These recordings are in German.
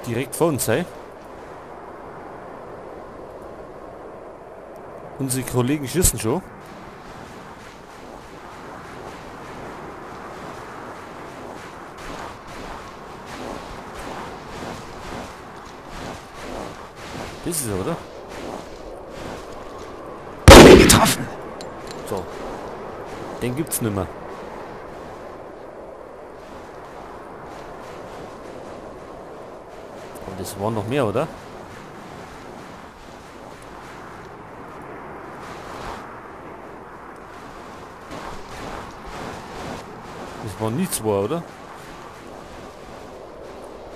direkt vor uns sein. Unsere Kollegen schießen schon. Das ist er, oder? Getroffen! So. Den gibt's nimmer. Und das waren noch mehr, oder? Das waren nie zwei, oder?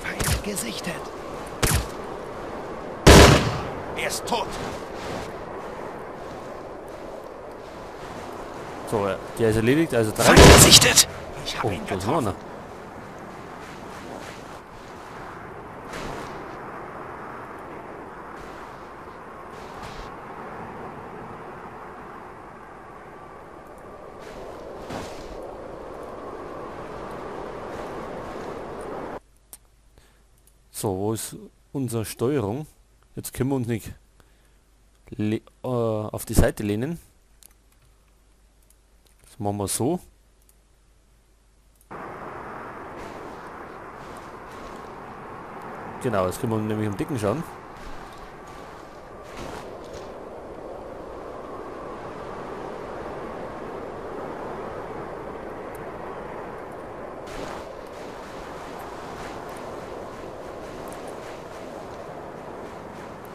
Feind gesichtet! Er ist tot! So, der ist erledigt, also 3. Feind gesichtet! Ich Oh, habe ihn da ist noch getroffen. einer. So, wo ist unsere Steuerung? Jetzt können wir uns nicht auf die Seite lehnen. Das machen wir so. Genau, jetzt können wir nämlich am Dicken schauen.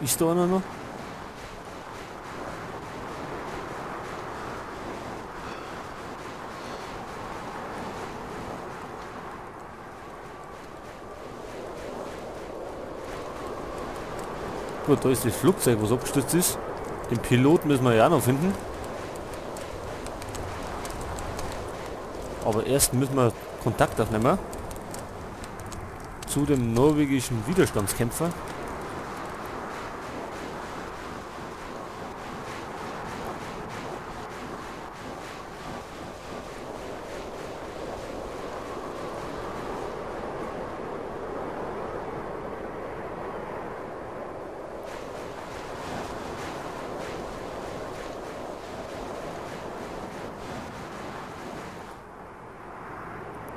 Ist da einer noch? Gut, da ist das Flugzeug, was abgestürzt ist. Den Pilot müssen wir ja auch noch finden. Aber erst müssen wir Kontakt aufnehmen zu dem norwegischen Widerstandskämpfer.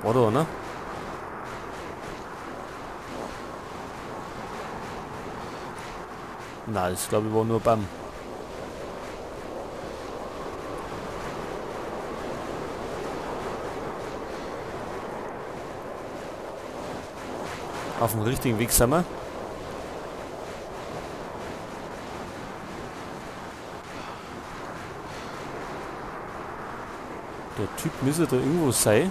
Oder, ne? Nein, das glaube ich war nur BAM. Auf dem richtigen Weg sind wir. Der Typ müsste da irgendwo sein.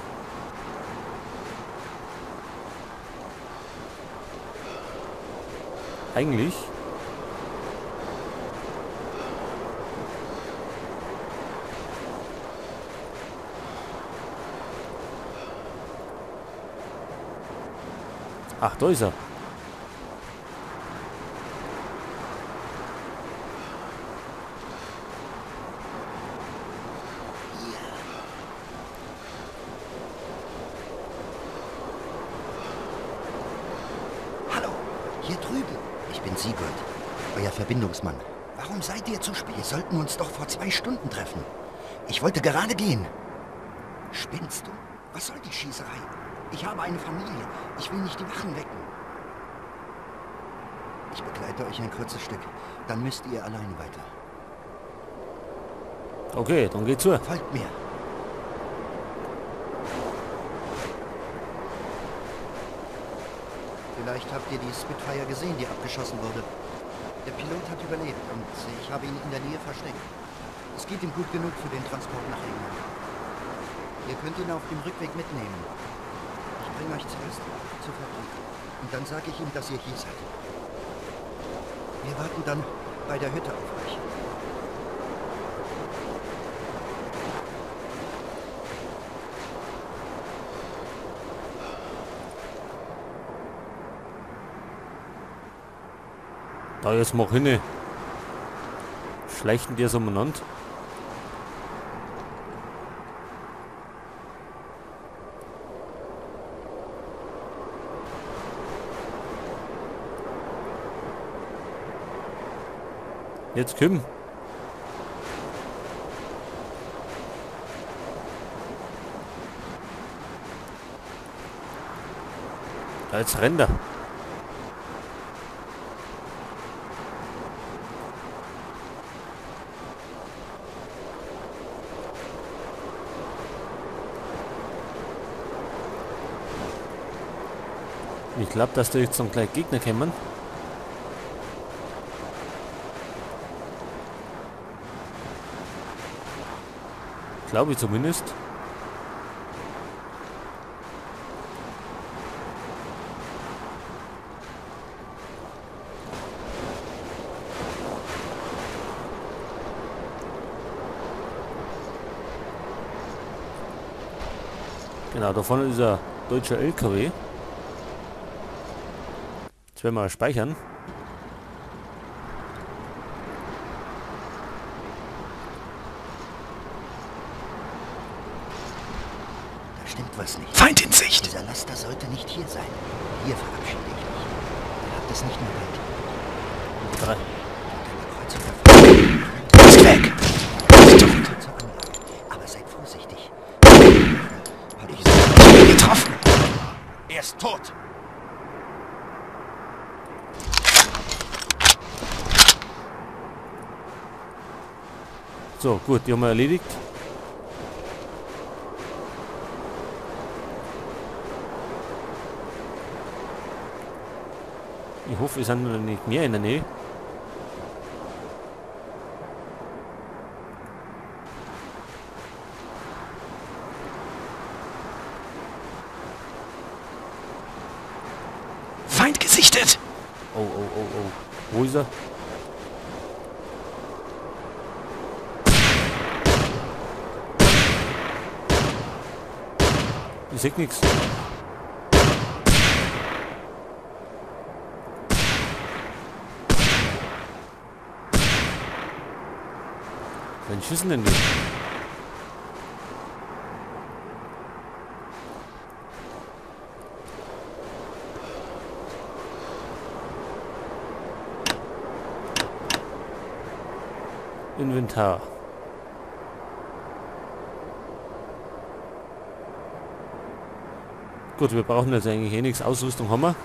Eigentlich. Ach, da ist er. Hallo, hier drüben. Ich bin Sigurd, euer Verbindungsmann. Warum seid ihr zu spät? Wir sollten uns doch vor 2 Stunden treffen. Ich wollte gerade gehen. Spinnst du? Was soll die Schießerei? Ich habe eine Familie. Ich will nicht die Wachen wecken. Ich begleite euch ein kurzes Stück. Dann müsst ihr alleine weiter. Okay, dann geht's zu. Folgt mir. Vielleicht habt ihr die Spitfire gesehen, die abgeschossen wurde. Der Pilot hat überlebt und ich habe ihn in der Nähe versteckt. Es geht ihm gut genug für den Transport nach England. Ihr könnt ihn auf dem Rückweg mitnehmen. Ich bringe euch zuerst zur Fabrik. Und dann sage ich ihm, dass ihr hier seid. Wir warten dann bei der Hütte auf euch. Da jetzt mach hin. Schleichen die so umeinander. Jetzt komm. Da jetzt rennt er. Ich glaube, dass da jetzt so ein gleich Gegner kommen. Glaube ich zumindest. Genau, da vorne ist ein deutscher LKW. Jetzt werden wir speichern. Da stimmt was nicht. Feind in Sicht! Dieser Laster sollte nicht hier sein. Hier verabschiede ich mich. Ihr habt es nicht mehr weit. 3. Ist weg! Zur Anlage. Aber seid vorsichtig. Hab ich Getroffen! Er ist tot. So, gut, die haben wir erledigt. Ich hoffe, wir sind noch nicht mehr in der Nähe. Feind gesichtet! Oh, oh, oh, oh. Wo ist er? Ich sehe nichts. Wen schießen denn die? Inventar. Gut, wir brauchen jetzt eigentlich eh nichts. Ausrüstung haben wir.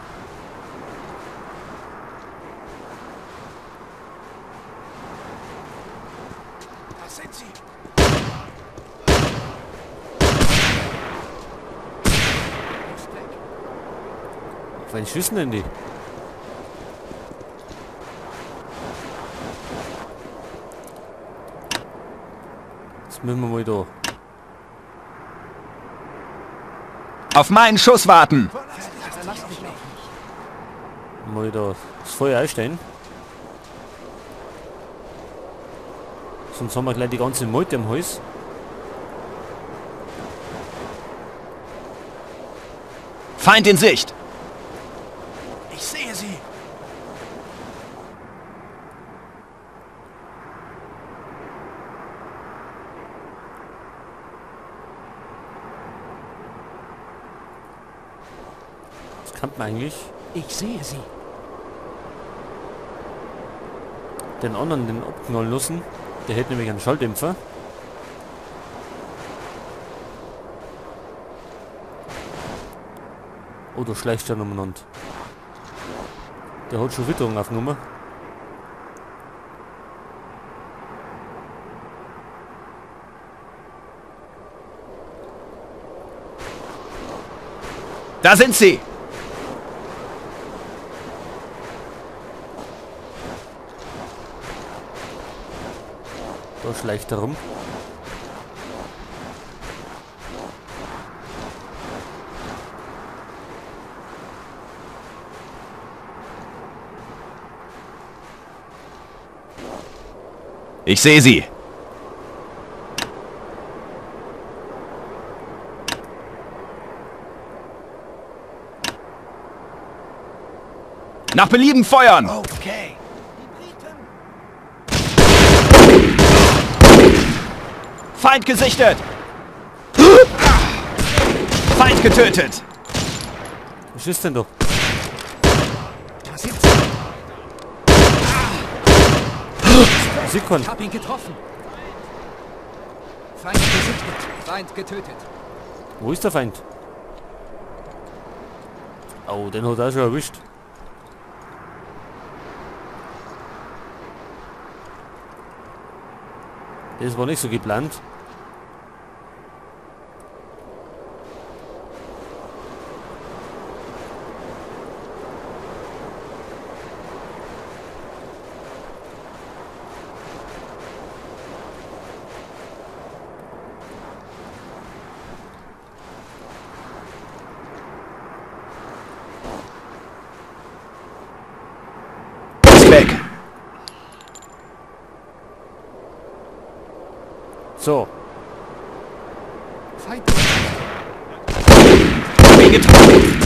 Da sind sie! Auf wen schießen denn die? Jetzt müssen wir mal da. Auf meinen Schuss warten! Mal da das Feuer einstellen. Sonst haben wir gleich die ganze Meute am Hals. Feind in Sicht! Ich sehe sie! Das kann man eigentlich. Ich sehe sie! Den anderen den abknallen lassen. Der hätte nämlich einen Schalldämpfer. Oh, da schleicht er umeinander. Der hat schon Witterung aufgenommen. Da sind sie! Da schleicht er rum. Ich sehe sie! Nach Belieben feuern! Okay. Feind gesichtet! Feind getötet! Was ist denn da? Da sind sie. Sikon. Ich hab ihn getroffen. Feind gesichtet. Feind getötet. Wo ist der Feind? Oh, den hat er schon erwischt. Das war nicht so geplant. Weg. So, Feind Hab ihn getroffen.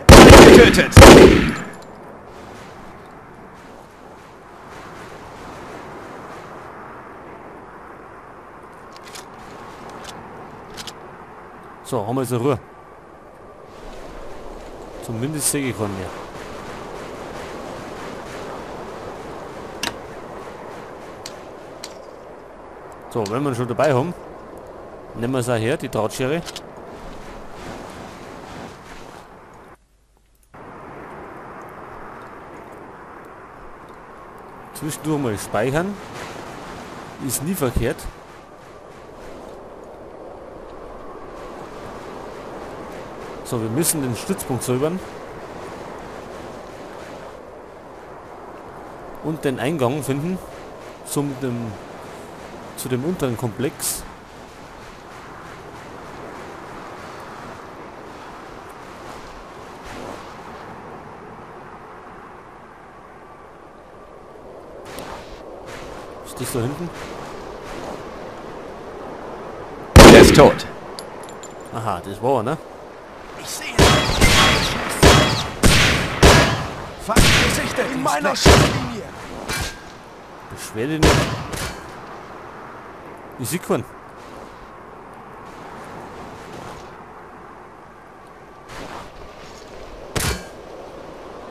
Feind getötet. so, haben wir jetzt Ruhe. Zumindest sehe ich von mir. So, wenn wir ihn schon dabei haben, nehmen wir es auch her, die Drahtschere. Zwischendurch mal speichern. Ist nie verkehrt. So, wir müssen den Stützpunkt säubern. Und den Eingang finden zu dem unteren Komplex. Ist das da hinten? Der ist tot. Aha, das war er, ne? Ich sehe. Feind gesichtet. In meiner Schusslinie. Beschwer dich nicht. Ich sehe keinen.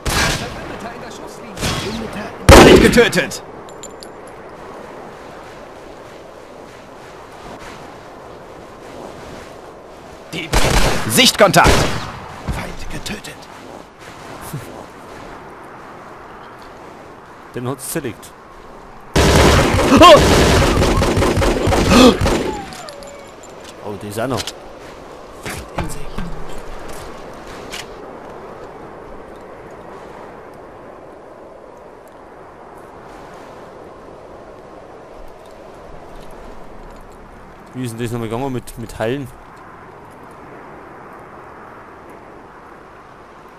Verbündeter in der Schusslinie. Feind getötet. Sichtkontakt. Feind getötet. Den hat's zerlegt. Oh, die ist auch noch. In Sicht. Wie ist denn das nochmal gegangen mit Heilen?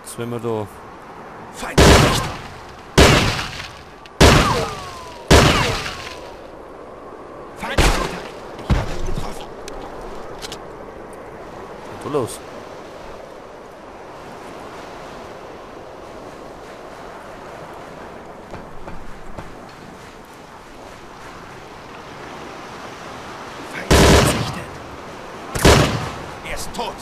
Das wenn wir da... Feind gesichtet. Feind getötet. Ich habe ihn getroffen. Was ist los? Feind gesichtet. Er ist tot.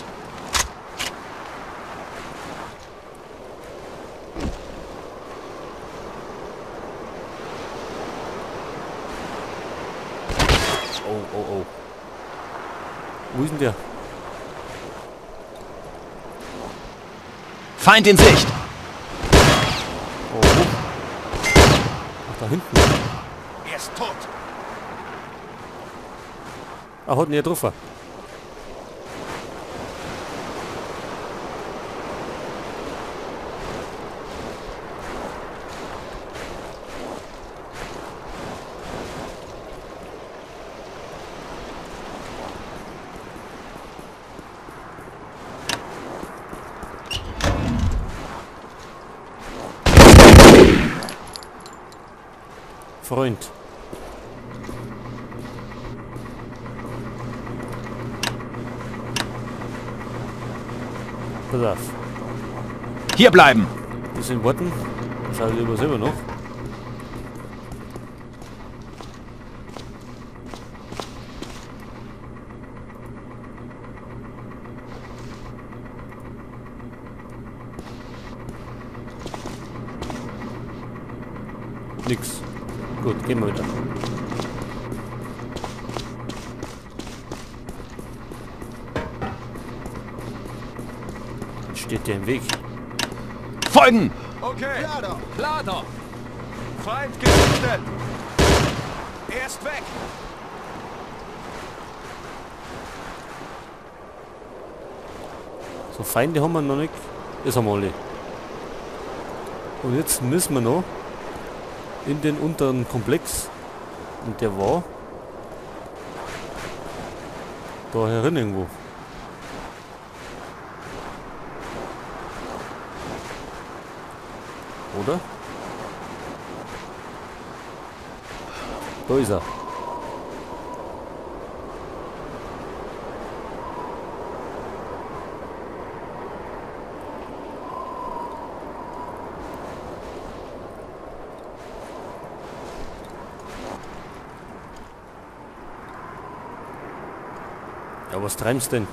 Oh, oh, oh. Wo ist denn der? Feind in Sicht. Oh, oh. Ach, da hinten. Er ist tot. Ah, hat ihn ja getroffen. Freund. Pass auf. Hier bleiben. Das sind Worten. Schau ich lieber selber noch. Nix. Gut, gehen wir wieder. Was steht dir im Weg? Folgen! Okay. Klar doch. Klar doch. Feind gesichtet. Er ist weg. So, Feinde haben wir noch nicht. Das haben wir alle. Und jetzt müssen wir noch in den unteren Komplex. Und der war da herin irgendwo. Oder? Da ist er. Ja, was treibst denn?